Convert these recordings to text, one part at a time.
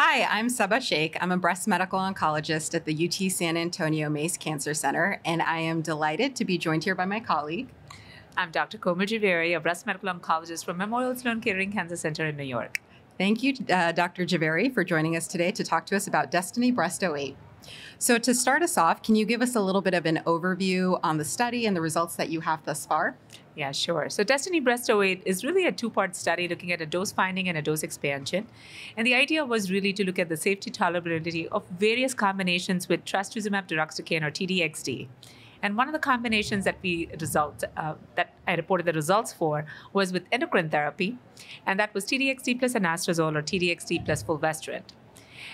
Hi, I'm Saba Shaikh. I'm a breast medical oncologist at the UT San Antonio Mace Cancer Center, and I am delighted to be joined here by my colleague. I'm Dr. Komal Jhaveri, a breast medical oncologist from Memorial Sloan Kettering Cancer Center in New York. Thank you, Dr. Jhaveri, for joining us today to talk to us about Destiny Breast 08. So to start us off, can you give us a little bit of an overview on the study and the results that you have thus far? Yeah, sure. So Destiny Breast 08 is really a two-part study looking at a dose finding and a dose expansion. And the idea was really to look at the safety tolerability of various combinations with trastuzumab deruxtecan or TDXD. And one of the combinations that I reported the results for was with endocrine therapy, and that was TDXD plus anastrozole or TDXD plus fulvestrant.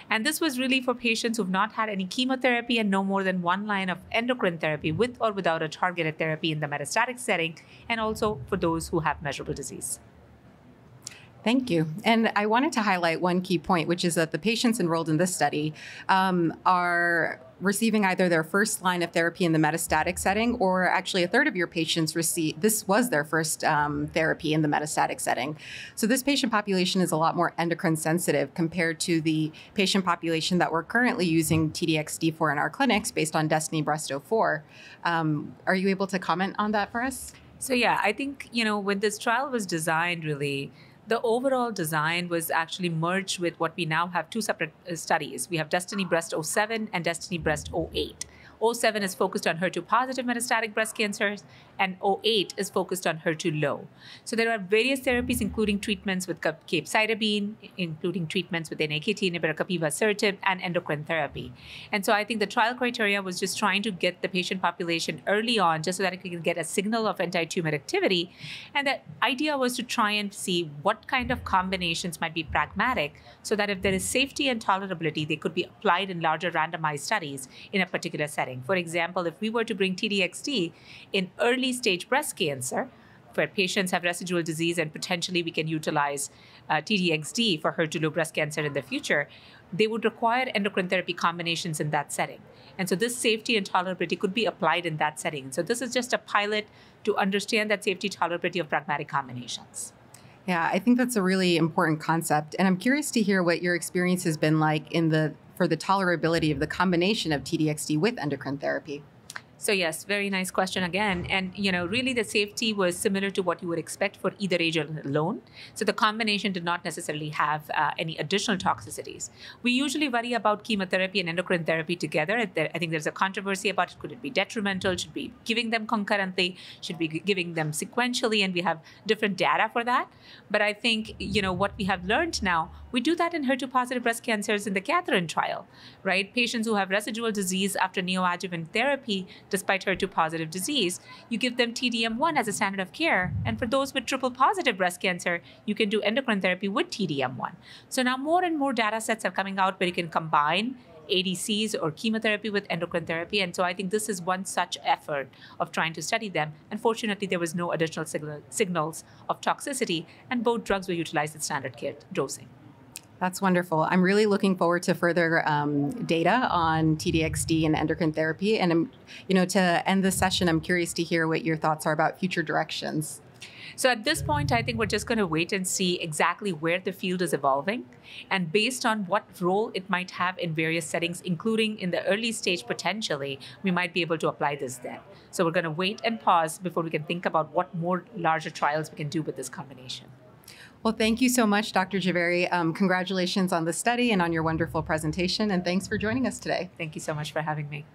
And this was really for patients who've not had any chemotherapy and no more than one line of endocrine therapy with or without a targeted therapy in the metastatic setting, and also for those who have measurable disease. Thank you. And I wanted to highlight one key point, which is that the patients enrolled in this study are receiving either their first line of therapy in the metastatic setting, or actually a third of your patients this was their first therapy in the metastatic setting. So this patient population is a lot more endocrine sensitive compared to the patient population that we're currently using TDXD for in our clinics based on Destiny Breast 04. Are you able to comment on that for us? So yeah, I think, when this trial was designed, really, the overall design was actually merged with what we now have two separate studies. We have Destiny Breast 07 and Destiny Breast 08. 07 is focused on HER2-positive metastatic breast cancers, and 08 is focused on HER2-low. So there are various therapies, including treatments with capecitabine, including treatments with an AKT inhibitor, capivasertib, and endocrine therapy. And so I think the trial criteria was just trying to get the patient population early on, just so that it can get a signal of anti-tumor activity. And the idea was to try and see what kind of combinations might be pragmatic, so that if there is safety and tolerability, they could be applied in larger randomized studies in a particular setting. For example, if we were to bring TDXD in early stage breast cancer, where patients have residual disease and potentially we can utilize TDXD for HER2-low breast cancer in the future, they would require endocrine therapy combinations in that setting. And so this safety and tolerability could be applied in that setting. So this is just a pilot to understand that safety tolerability of pragmatic combinations. Yeah, I think that's a really important concept. And I'm curious to hear what your experience has been like for the tolerability of the combination of TDXD with endocrine therapy. So yes, very nice question again. And, really the safety was similar to what you would expect for either agent alone. So the combination did not necessarily have any additional toxicities. We usually worry about chemotherapy and endocrine therapy together. I think there's a controversy about it. Could it be detrimental? Should we be giving them concurrently? Should we be giving them sequentially? And we have different data for that. But I think, what we have learned now, we do that in HER2-positive breast cancers in the Kettering trial, right? Patients who have residual disease after neoadjuvant therapy, despite HER2-positive disease, you give them TDM1 as a standard of care. And for those with triple-positive breast cancer, you can do endocrine therapy with TDM1. So now more and more data sets are coming out where you can combine ADCs or chemotherapy with endocrine therapy. And so I think this is one such effort of trying to study them. Unfortunately, there was no additional signals of toxicity, and both drugs were utilized at standard care dosing. That's wonderful. I'm really looking forward to further data on TDXD and endocrine therapy. And to end this session, I'm curious to hear what your thoughts are about future directions. So at this point, I think we're just going to wait and see exactly where the field is evolving, and based on what role it might have in various settings, including in the early stage potentially, we might be able to apply this then. So we're going to wait and pause before we can think about what more larger trials we can do with this combination. Well, thank you so much, Dr. Jhaveri. Congratulations on the study and on your wonderful presentation, and thanks for joining us today. Thank you so much for having me.